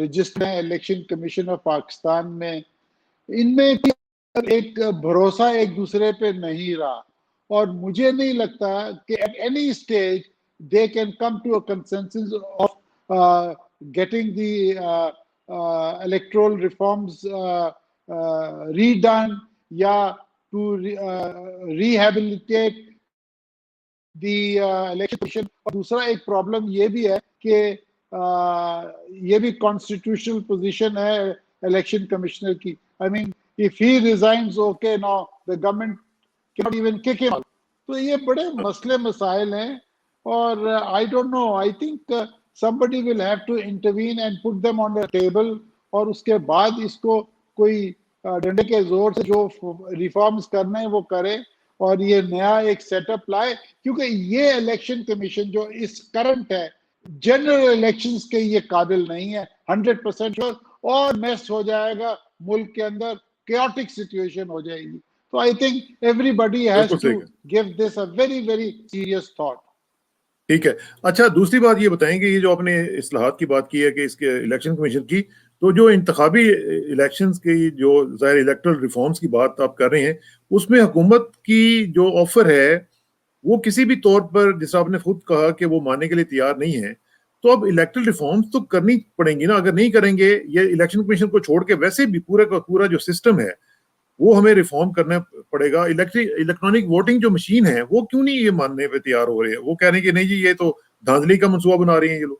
Register ہیں election commission of Pakistan میں، ان میں ایک بھروسہ ایک دوسرے پہ نہیں رہا، اور مجھے نہیں لگتا کہ at any stage they can come to a consensus of getting the electoral reforms redone یا to rehabilitate the election commission. اور دوسرا ایک پرابلم یہ بھی ہے کہ یہ بھی constitutional position ہے الیکشن کمشنر کی. I mean, if he resigns, okay, now the government cannot even kick him out. تو یہ بڑے مسئلے مسائل ہیں، اور I don't know, I think somebody will have to intervene and put them on the table، اور اس کے بعد اس کو کوئی ڈنڈے کے زور سے جو ریفارمز کرنا ہے وہ کرے، اور یہ نیا ایک سیٹ اپ لائے، کیونکہ یہ الیکشن کمیشن جو اس کرنٹ ہے جنرل الیکشنز کے یہ قابل نہیں ہے 100% شور، اور میس ہو جائے گا ملک کے اندر، chaotic سچویشن ہو جائے گی. تو I think everybody has to give this a very very serious thought. ٹھیک ہے. اچھا دوسری بات یہ بتائیں گے، یہ جو آپ نے اصلاحات کی بات کی ہے کہ اس کے الیکشن کمیشن کی، تو جو انتخابی الیکشنز کی جو ظاہر الیکٹرل ریفارمز کی بات آپ کر رہے ہیں، اس میں حکومت کی جو آفر ہے وہ کسی بھی طور پر، جیسا آپ نے خود کہا کہ وہ ماننے کے لیے تیار نہیں ہے، تو اب الیکٹرل ریفارمز تو کرنی پڑیں گی نا. اگر نہیں کریں گے، یہ الیکشن کمیشن کو چھوڑ کے ویسے بھی پورا کا پورا جو سسٹم ہے وہ ہمیں ریفارم کرنا پڑے گا. الیکٹرانک ووٹنگ جو مشین ہے وہ کیوں نہیں یہ ماننے پہ تیار ہو رہے ہیں؟ وہ کہہ رہے ہیں کہ نہیں جی یہ تو دھاندلی کا منصوبہ بنا رہے ہیں یہ لوگ.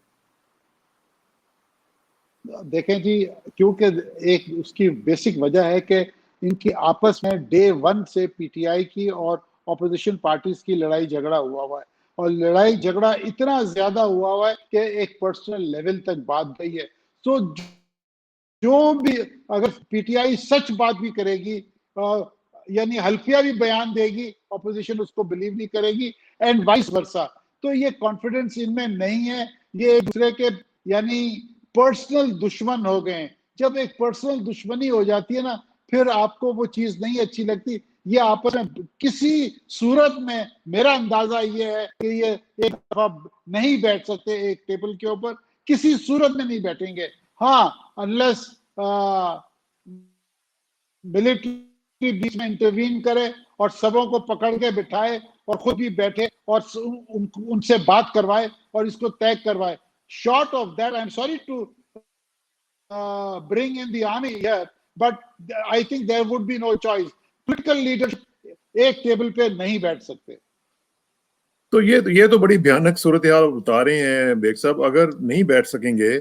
دیکھیں جی، کیونکہ ایک اس کی بیسک وجہ ہے کہ ان کی آپس میں ڈے ون سے پی ٹی آئی کی اور اپوزیشن پارٹیز کی لڑائی جھگڑا ہوا ہے، اور لڑائی جھگڑا اتنا زیادہ ہوا ہے کہ ایک پرسنل لیول تک بات گئی ہے. تو جو بھی اگر پی ٹی آئی سچ بات بھی کرے گی، یعنی حلفیہ بھی بیان دے گی، اپوزیشن اس کو بلیو نہیں کرے گی، اینڈ وائس ورسا. تو یہ کانفیڈنس ان میں نہیں ہے، یہ ایک دوسرے کے یعنی پرسنل دشمن ہو گئے ہیں. جب ایک پرسنل دشمنی ہو جاتی ہے نا، پھر آپ کو وہ چیز نہیں اچھی لگتی. یہ آپس میں کسی صورت میں، میرا اندازہ یہ ہے کہ یہ ایک دفعہ نہیں بیٹھ سکتے ایک ٹیبل کے اوپر، کسی صورت میں نہیں بیٹھیں گے. ہاں انلیس ملٹری بیچ میں انٹروین کرے اور سبوں کو پکڑ کے بٹھائے اور خود بھی بیٹھے اور ان سے بات کروائے اور اس کو طے کروائے. Short of that, I'm sorry to bring in the army here, but I think there would be no choice. Political leadership ایک ٹیبل پہ نہیں بیٹھ سکتے. تو یہ تو بڑی بھیانک صورتحال بتا رہے ہیں بیگ صاحب. اگر نہیں بیٹھ سکیں گے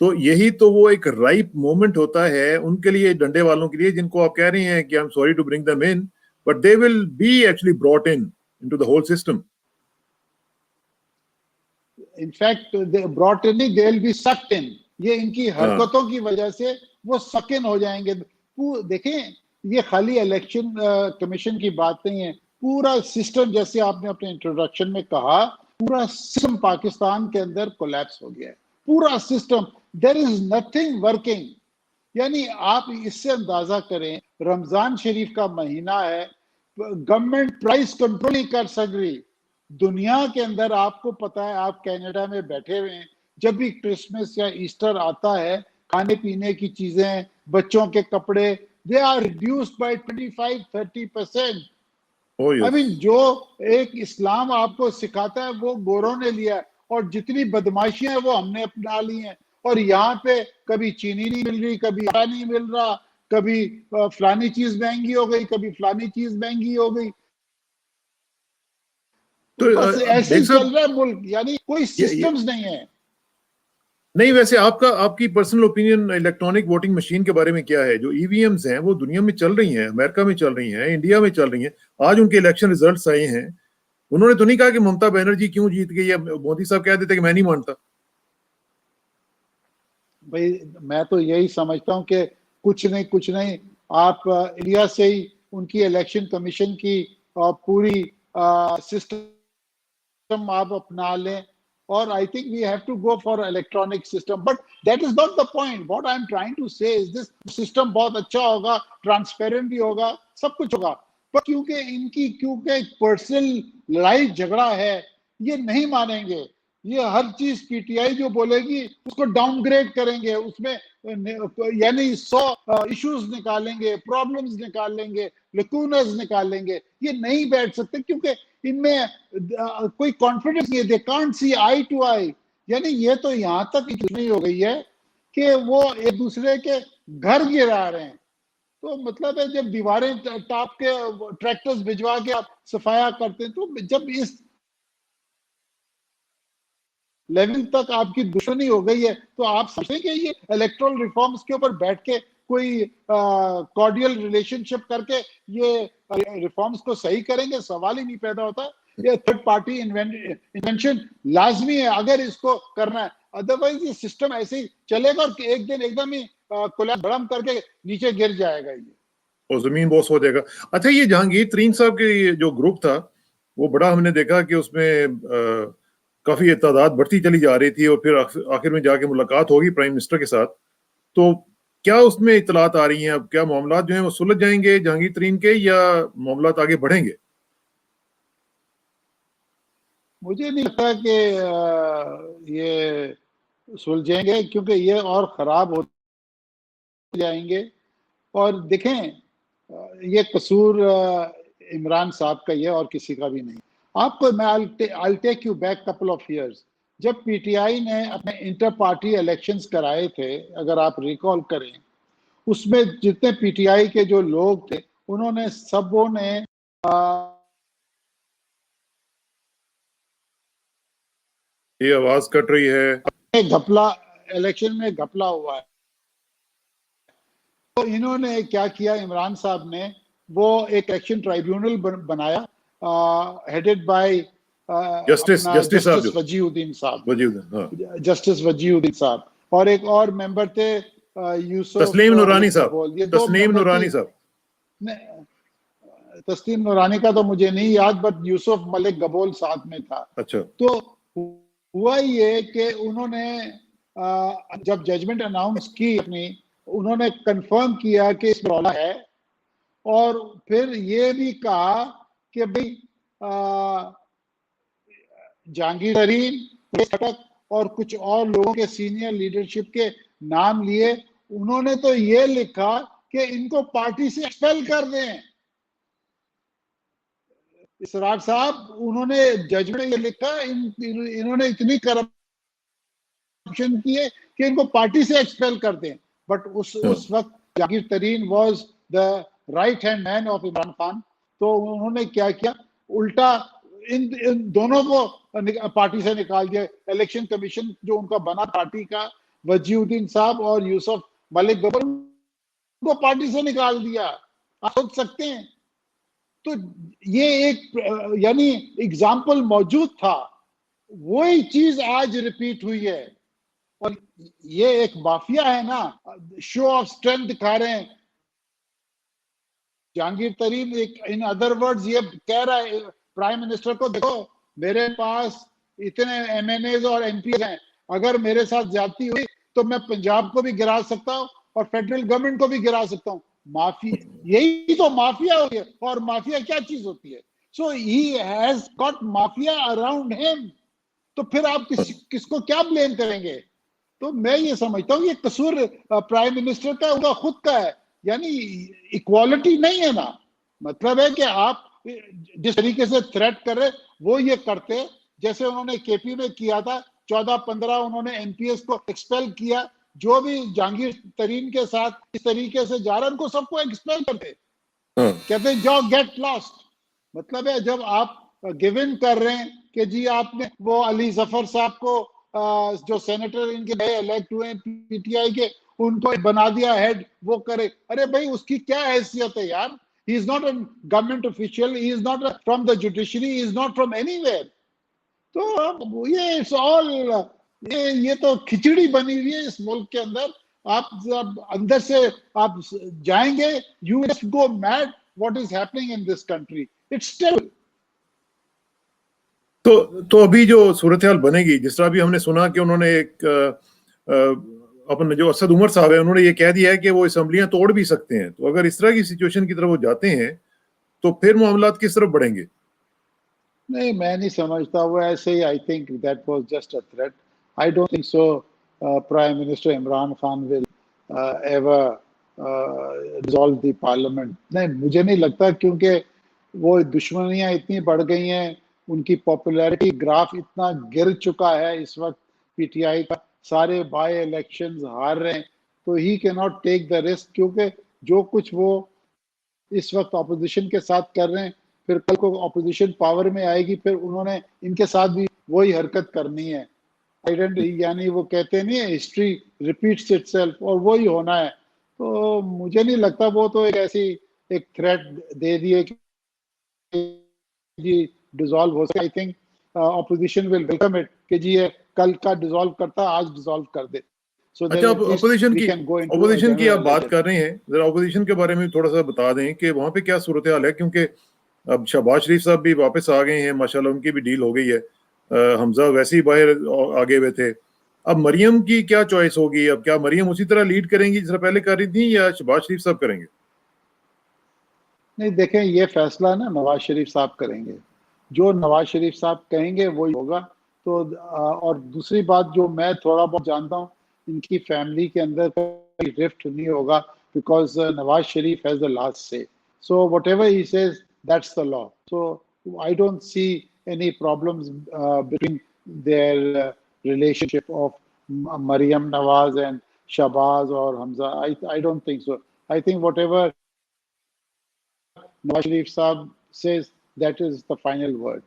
تو یہی تو وہ ایک رائپ مومنٹ ہوتا ہے ان کے لیے، ڈنڈے والوں کے لیے، جن کو آپ کہہ رہے ہیں کہ I'm sorry to bring them in, but they will be actually brought into the whole system. In fact, they brought in, they will be sucked in. یہ ان کی حرکتوں کی وجہ سے وہ سکن ہو جائیں گے. دیکھیں یہ خالی الیکشن کمیشن کی بات نہیں ہے، پورا سسٹم، جیسے آپ نے اپنے انٹروڈکشن میں کہا، پورا سسٹم پاکستان کے اندر کولیپس ہو گیا ہے. پورا system, there is nothing working. یعنی آپ اس سے اندازہ کریں، رمضان شریف کا مہینہ ہے، گورنمنٹ پرائز کنٹرول نہیں کر سک رہی. دنیا کے اندر آپ کو پتا ہے، آپ کینیڈا میں بیٹھے ہوئے ہیں، جب بھی کرسمس یا ایسٹر آتا ہے، کھانے پینے کی چیزیں، بچوں کے کپڑے، they are reduced by 25-30%. I mean, جو ایک اسلام آپ کو سکھاتا ہے وہ گوروں نے لیا ہے، اور جتنی بدماشیاں ہیں وہ ہم نے اپنا لی ہیں. اور یہاں پہ کبھی چینی نہیں مل رہی، کبھی آٹا نہیں مل رہا، کبھی فلانی چیز مہنگی ہو گئی، کبھی فلانی چیز مہنگی ہو گئی. بس ایسے ہی چل رہا ہے ملک، یعنی کوئی سسٹمز نہیں ہے. نہیں، ویسے آپ کی personal opinion electronic voting machine کے بارے میں کیا ہے؟ جو ای وی ایمز ہیں وہ دنیا میں چل رہی ہیں، امریکہ میں چل رہی ہیں، انڈیا میں چل رہی ہیں. آج ان کے الیکشن ریزلٹس آئے ہیں، انہوں نے تو نہیں کہا کہ ممتا بنرجی کیوں جیت گئی، یا مودی صاحب کہہ دیتے کہ میں نہیں مانتا. بھائی میں تو یہی سمجھتا ہوں کہ کچھ نہیں، آپ انڈیا سے ہی ان کی الیکشن کمیشن کی پوری سسٹم آپ اپنا لیں، اور I think we have to go for electronic system. But that is not the point. What I'm trying to say is this system بہت اچھا ہوگا، ٹرانسپیرنٹ بھی ہوگا، سب کچھ ہوگا، پر کیونکہ ایک پرسنل لڑائی جھگڑا ہے، یہ نہیں مانیں گے. یہ ہر چیز پی ٹی آئی جو بولے گی اس کو ڈاؤن گریڈ کریں گے, اس میں یعنی 100 ایشوز نکالیں گے, پرابلمز نکال لیں گے, لیکونرز نکال لیں گے. یہ نہیں بیٹھ سکتے کیونکہ ان میں کوئی کانفیڈنس نہیں ہے. They can't see eye to eye. یعنی یہ تو یہاں تک نہیں ہو گئی ہے کہ وہ ایک دوسرے کے گھر گرا رہے ہیں. تو مطلب ہے جب دیواریں ٹاپ کے ٹریکٹرز بھجوا کے آپ صفایا کرتے ہیں, تو جب اس لیول تک آپ کی دشمنی ہو گئی ہے تو آپ سمجھیں کہ یہ الیکٹرل ریفارمز کے اوپر بیٹھ کے کوئی کارڈیل ریلیشن شپ کر کے یہ ریفارمز کو صحیح کریں گے؟ سوال ہی نہیں پیدا ہوتا. یہ تھرڈ پارٹی انوینشن لازمی ہے اگر اس کو کرنا ہے, ادروائز یہ سسٹم ایسے ہی چلے گا اور ایک دن ایک دم ہی بڑم کر کے نیچے گر جائے گا یہ, اور زمین بوس ہو جائے گا. اچھا, یہ جہانگیر ترین صاحب کے جو گروپ تھا وہ بڑا, ہم نے دیکھا کہ اس میں کافی تعداد بڑھتی چلی جا رہی تھی, اور پھر آخر میں جا کے ملاقات ہوگی پرائم منسٹر کے ساتھ. تو کیا اس میں اطلاعات آ رہی ہیں اب؟ کیا معاملات جو ہیں وہ سلجھ جائیں گے جہانگیر ترین کے, یا معاملات آگے بڑھیں گے؟ مجھے نہیں لگتا کہ یہ سلجھیں گے, کیونکہ یہ اور خراب ہو جائیں گے. اور دیکھیں یہ قصور عمران صاحب کا یہ اور کسی کا بھی نہیں. آپ کو میں I'll take you back couple of years. جب پی ٹی آئی نے اپنے انٹر پارٹی الیکشنز کرائے تھے, اگر آپ ریکال کریں, اس میں جتنے پی ٹی آئی کے جو لوگ تھے انہوں نے سبوں نے یہ آواز کٹ رہی ہے. گھپلا الیکشن میں گھپلا ہوا ہے. تو انہوں نے کیا کیا, عمران صاحب نے وہ ایک الیکشن ٹرائیبیونل بنایا ہیڈڈ بائی جسٹس وجی الدین صاحب, جسٹس وجی الدین صاحب, اور ایک اور ممبر تھے یوسف تسلیم نورانی صاحب. یہ دو تسلیم نورانی صاحب, تسلیم نورانی کا تو مجھے نہیں یاد, بٹ یوسف ملک گبول ساتھ میں تھا. اچھا, تو ہوا یہ کہ انہوں نے جب ججمنٹ اناؤنس کی اپنی, انہوں نے کنفرم کیا کہ اس رولا ہے, اور پھر یہ بھی کہا کہ بھئی جہانگیر ترین اور کچھ اور لوگوں کے سینئر لیڈرشپ کے نام لیے. انہوں نے تو یہ لکھا کہ ان کو پارٹی سے ایکسپیل کر دیں. اسرار صاحب, انہوں نے جج میں یہ لکھا انہوں نے اتنی کرپشن کی ہے کہ ان کو پارٹی سے ایکسپیل کر دیں. بٹ اس وقت Jahangir Tareen was the right hand man of Imran Khan. تو انہوں نے کیا کیا, الٹا ان دونوں کو پارٹی سے نکال دیا. الیکشن کمیشن جو ان کا بنا پارٹی کا, وجی الدین صاحب اور یوسف ملک گبر کو پارٹی سے نکال دیا. آپ سوچ سکتے ہیں. تو یہ ایک یعنی اگزامپل موجود تھا, وہی چیز آج ریپیٹ ہوئی ہے. اور یہ ایک مافیا ہے نا, شو آف اسٹرینتھ دکھا رہے ہیں. جہانگیر ترین ان ادر ورڈز یہ کہہ رہا ہے پرائم منسٹر کو, دیکھو میرے پاس اتنے ایم این ایز اور ایم پی ہیں, اگر میرے ساتھ زیادتی ہوئی تو میں پنجاب کو بھی گرا سکتا ہوں اور فیڈرل گورنمنٹ کو بھی گرا سکتا ہوں. یہی تو مافیا ہوتی ہے. اور مافیا کیا چیز ہوتی ہے؟ So he has got mafia around him. تو پھر آپ کس کو کیا بلیم کریں گے؟ تو میں یہ سمجھتا ہوں یہ قصور پرائم منسٹر کا ہوگا, خود کا ہے. یعنی ایکوالٹی نہیں ہے نا. مطلب ہے کہ آپ جس طریقے سے تھریٹ کر رہے وہ یہ کرتے, جیسے انہوں نے کے پی میں کیا تھا 14-15 انہوں نے ایم پی ایس کو ایکسپیل کیا. جو بھی جہانگیر ترین کے ساتھ اس طریقے سے جا رہا ہے ان کو سب کو ایکسپیل کرتے, کہتے ہیں جاؤ گیٹ لاسٹ. مطلب ہے جب آپ گیو ان کر رہے ہیں کہ جی آپ نے وہ علی ظفر صاحب کو جو سینیٹر ان کے نئے الیکٹ ہوئے پی ٹی آئی کے, ان کو بنا دیا ہیڈ, وہ کرے. ارے بھائی اس کی کیا حیثیت ہے یار؟ He is not a government official, he is not from the judiciary, he is not from anywhere. تو یہ تو کھچڑی بنی ہوئی ہے اس ملک کے اندر. آپ جب اندر سے آپ جائیں گے, you just go mad what is happening in this country. It's still. تو ابھی جو صورتحال بنے گی, جس طرح بھی ہم نے سنا کہ انہوں نے ایک اپنے جو اسد عمر صاحب ہے انہوں نے یہ کہہ دیا ہے کہ وہ اسمبلیاں توڑ بھی سکتے ہیں. تو اگر اس طرح کی سچویشن کی طرف وہ جاتے ہیں تو پھر معاملات کس طرف بڑھیں گے؟ نہیں میں نہیں سمجھتا وہ ایسے ہی. I think that was just a threat. I don't think so prime minister Imran Khan will ever dissolve the parliament. نہیں مجھے نہیں لگتا, کیونکہ وہ دشمنیاں اتنی بڑھ گئی ہیں, ان کی پاپولیرٹی گراف اتنا گر چکا ہے اس وقت پی ٹی آئی کا, سارے بائی الیکشنز ہار رہے ہیں, تو ہی کی ناٹ ٹیک دا رسک, کیونکہ جو کچھ وہ اس وقت اپوزیشن کے ساتھ کر رہے ہیں, پھر کل کو اپوزیشن پاور میں آئے گی, پھر انہوں نے ان کے ساتھ بھی وہی حرکت کرنی ہے. یعنی وہ کہتے نہیں ہے ہسٹری ریپیٹس اٹ سیلف, اور وہی ہونا ہے. تو مجھے نہیں لگتا, وہ تو ایک ایسی ایک تھریٹ دے دیے کہ جی ڈیزالو ہو سکے. I think opposition will welcome it کہ جی یہ کل کا ڈیزالو کرتا آج ڈیزالو کر دے. سو اچھا, دیٹ اب ایٹ لیسٹ اپوزیشن وی کی کین گو انٹو اپوزیشن کی آپ جنرل بات الیکشن. کر رہے ہیں, ذرا اپوزیشن کے بارے میں تھوڑا سا بتا دیں کہ وہاں پہ کیا صورتحال ہے, کیونکہ اب شہباز شریف صاحب بھی واپس آ گئے ہیں ماشاءاللہ, ان کی بھی ڈیل ہو گئی ہے, حمزہ ویسے ہی باہر آگے ہوئے تھے. اب مریم کی کیا چوائس ہوگی؟ اب کیا مریم اسی طرح لیڈ کریں گی جس طرح پہلے کر رہی تھیں, یا شہباز شریف صاحب کریں گے؟ نہیں دیکھیں, یہ فیصلہ نا نواز شریف صاحب کریں گے, جو نواز شریف صاحب کہیں گے وہی ہوگا. تو اور دوسری بات جو میں تھوڑا بہت جانتا ہوں, ان کی فیملی کے اندر کوئی رفٹ نہیں ہوگا, because Nawaz Sharif has the last say. So whatever he says that's the law. So I don't see any problems between their relationship of Maryam Nawaz and Shahbaz اور Hamza. I don't think so. I think whatever Nawaz Sharif صاحب says that is the final word.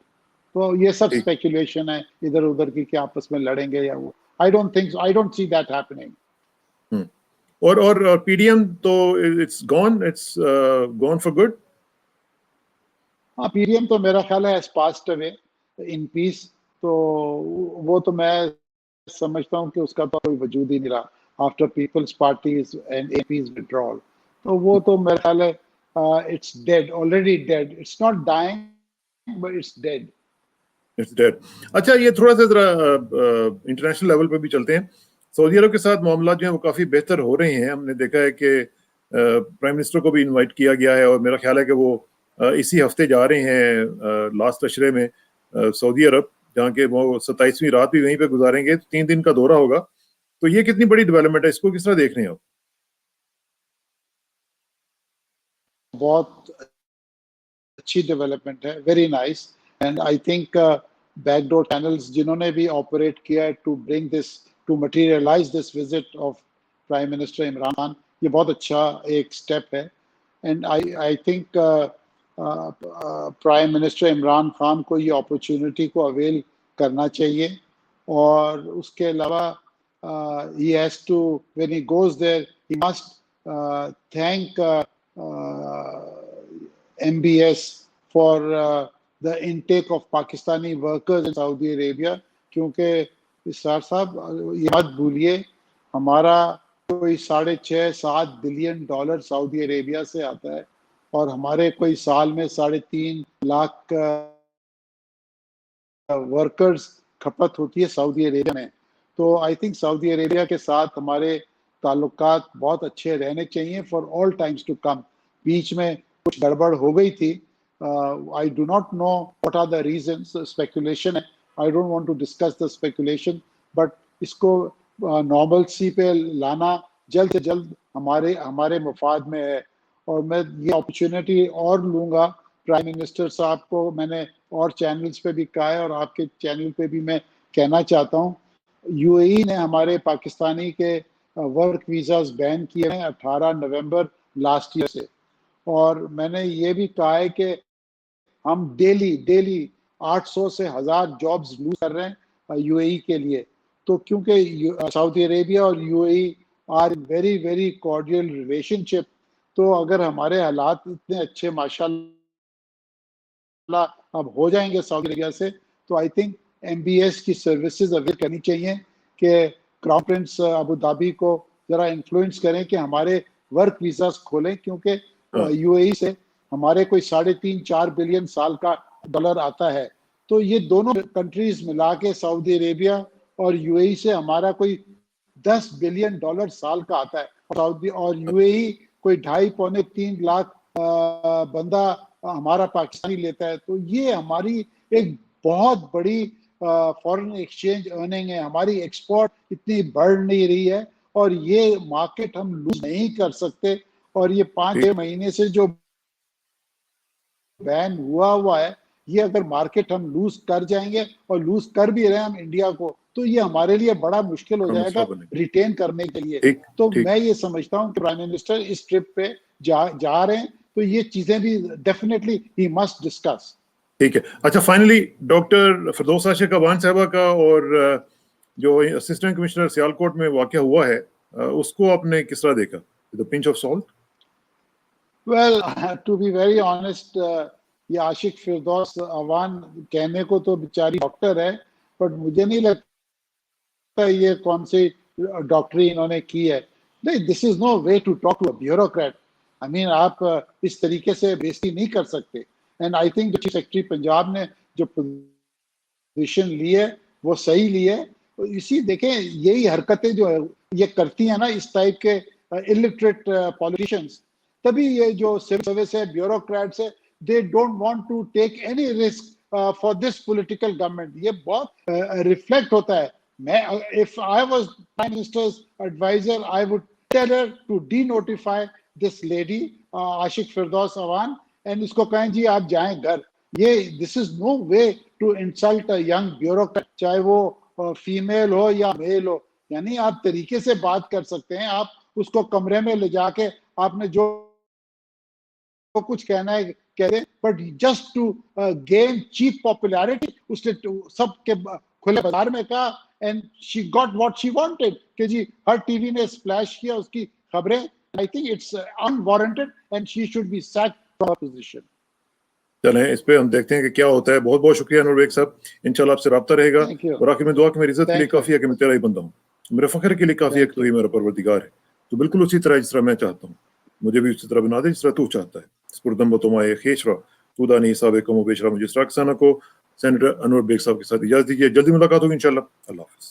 تو یہ سب ٹھیک. Speculation ہے ادھر ادھر کی کہ آپس میں لڑیں گے یا وہ. I don't think so. I don't see that happening. اور پی ڈی ایم تو اٹس گون فار گڈ. ہاں پی ڈی ایم تو میرا خیال ہے has passed away in peace. تو وہ تو میں سمجھتا ہوں کہ اس کا تو کوئی وجود ہی نہیں رہا after people's parties and a peace withdrawal. تو وہ تو میرا خیال ہے it's dead, already dead. It's not dying but it's dead. It's dead. اچھا, یہ تھوڑا سا ذرا انٹرنیشنل لیول پہ بھی چلتے ہیں. سعودی عرب کے ساتھ معاملات جو ہیں وہ کافی بہتر ہو رہے ہیں. ہم نے دیکھا ہے کہ پرائم منسٹر کو بھی انوائٹ کیا گیا ہے, اور میرا خیال ہے کہ وہ اسی ہفتے جا رہے ہیں لاسٹ عشرے میں سعودی عرب, جہاں کہ وہ 27ویں رات بھی وہیں پہ گزاریں گے. 3 دن کا دورہ ہوگا. تو یہ کتنی بڑی ڈیولپمنٹ ہے, اس کو کس طرح دیکھ رہے ہیں آپ؟ بہت اچھی ڈیولپمنٹ ہے, very nice. And I think back door channels جنہوں نے بھی آپریٹ کیا to bring this to materialise this visit of prime minister Imran Khan, یہ بہت اچھا ایک اسٹیپ ہے. And I think prime minister Imran Khan کو یہ اپرچونٹی کو اویل کرنا چاہیے. اور اس کے علاوہ he has to, when he goes there, he must thank MBS for the intake of Pakistani workers in Saudi Arabia. کیونکہ اسرار صاحب یہ مت بھولیے, ہمارا کوئی 6.5-7 بلین ڈالر سعودی عربیہ سے آتا ہے, اور ہمارے کوئی سال میں 3.5 لاکھ ورکرز کھپت ہوتی ہے سعودی عربیہ میں. تو آئی تھنک سعودی عربیہ کے ساتھ ہمارے تعلقات بہت اچھے رہنے چاہیے for all times to come. بیچ میں کچھ گڑبڑ ہو گئی تھی. I do not know what are the reasons. Speculation ہے. I don't want to discuss the speculation. But اس کو نارملسی پہ لانا جلد سے جلد ہمارے مفاد میں ہے. اور میں یہ اپرچونٹی اور لوں گا پرائم منسٹر صاحب کو, میں نے اور چینلز پہ بھی کہا ہے اور آپ کے چینل پہ بھی میں کہنا چاہتا ہوں, یو اے ای نے ہمارے پاکستانی کے ورک ویزاز بین کیے ہیں 18 نومبر لاسٹ ایئر سے. اور میں نے یہ بھی کہا ہے کہ ہم ڈیلی 800 سے 1000 جابز لوز کر رہے ہیں یو اے ای کے لیے. تو کیونکہ سعودی عربیہ اور U A E are very very cordial relationship. تو اگر ہمارے حالات اتنے اچھے ماشاءاللہ اب ہو جائیں گے سعودی عربیہ سے, تو I think M B S کی سروسز اویل کرنی چاہیے کہ کراؤن پرنس ابو دھابی کو ذرا انفلوئنس کریں کہ ہمارے ورک ویزاز کھولیں, کیونکہ یو اے ای سے ہمارے کوئی 3.5-4 بلین سال کا ڈالر آتا ہے. تو یہ دونوں کنٹریز ملا کے سعودی عربیہ اور یو اے ای سے ہمارا کوئی 10 بلین ڈالر سال کا آتا ہے. سعودی اور یو اے ای کوئی 2.5-3 لاکھ بندہ ہمارا پاکستانی لیتا ہے. تو یہ ہماری ایک بہت بڑی فورن ایکسچینج ارننگ ہے, ہماری ایکسپورٹ اتنی بڑھ نہیں رہی ہے, اور یہ مارکیٹ ہم لوز نہیں کر سکتے. اور یہ 5-6 مہینے سے جو بین ہوا ہے, یہ اگر مارکیٹ ہم لوز کر جائیں گے, اور لوز کر بھی رہے ہیں ہم انڈیا کو, تو یہ ہمارے لیے بڑا مشکل ہو جائے گا ریٹین کرنے کے لیے. تو میں یہ سمجھتا ہوں کہ پرائم منسٹر اس ٹرپ پہ جا رہے ہیں, تو یہ چیزیں بھی ڈیفینیٹلی ہی مسٹ ڈسکس. ٹھیک ہے. اچھا, فائنلی ڈاکٹر فردوس عاشق اوان صاحبہ کا اور جو اسسٹنٹ کمشنر سیالکوٹ میں واقعہ ہوا ہے, اس کو آپ نے کس طرح دیکھا؟ The pinch of salt? Well, to be very honest, یہ عاشق فردوس اوان کہنے کو تو بیچاری ڈاکٹر ہے, بٹ مجھے نہیں لگتا یہ کون سی ڈاکٹری انہوں نے کی ہے. This is no way to talk to a bureaucrat. I mean آپ اس طریقے سے بےزتی نہیں کر سکتے. And I think chief secretary Punjab نے جو پوزیشن لی ہے وہ صحیح لی ہے. اسی دیکھیں یہی حرکتیں جو یہ کرتی ہیں نا اس ٹائپ کے illiterate politicians, تبھی یہ جو سول سروس ہے, بیوروکریٹس ہے, they don't want to take any risk for this political government. یہ بہت ریفلیکٹ ہوتا ہے. میں if I was Prime Minister's advisor, I would tell her to denotify this lady عاشق فردوس اوان, and اس کو کہیں جی آپ جائیں گھر. یہ this is no way to insult a young bureaucrat, چاہے وہ فیمیل ہو یا میل ہو. یعنی آپ طریقے سے بات کر سکتے ہیں, آپ اس کو کمرے میں لے جا کے آپ نے جو کچھ کہنا ہے کہہ دیں, but just to gain cheap popularity اس نے سب کے کھلے بازار میں کہا, and she got what she wanted, کہ جی ہر ٹی وی نے اسپلیش کیا اس کی خبریں. I think it's unwarranted and she should be sacked from her position. چلیں اس پہ ہم دیکھتے ہیں کہ کیا ہوتا ہے. بہت بہت شکریہ انور بیگ صاحب, انشاءاللہ آپ سے رابطہ رہے گا. اور آخر میں دعا کہ میری عزت کے لیے کافی ہے کہ میں تیرا ہی بندہ ہوں, میرے فخر کے لیے کافی ہے کہ تو ہی میرا پروردگار ہے. تو بالکل اسی طرح جس طرح میں چاہتا ہوں, مجھے بھی اسی طرح بنا دے جس طرح تو چاہتا ہے. سپردم و تمہارے خیشرا تو دانی حساب کم و بیشرا مجھے اسرا کسانہ کو سینیٹر انور بیگ صاحب کے ساتھ اجازت دیجیے. جلدی ملاقات ہوگی انشاءاللہ. اللہ حافظ.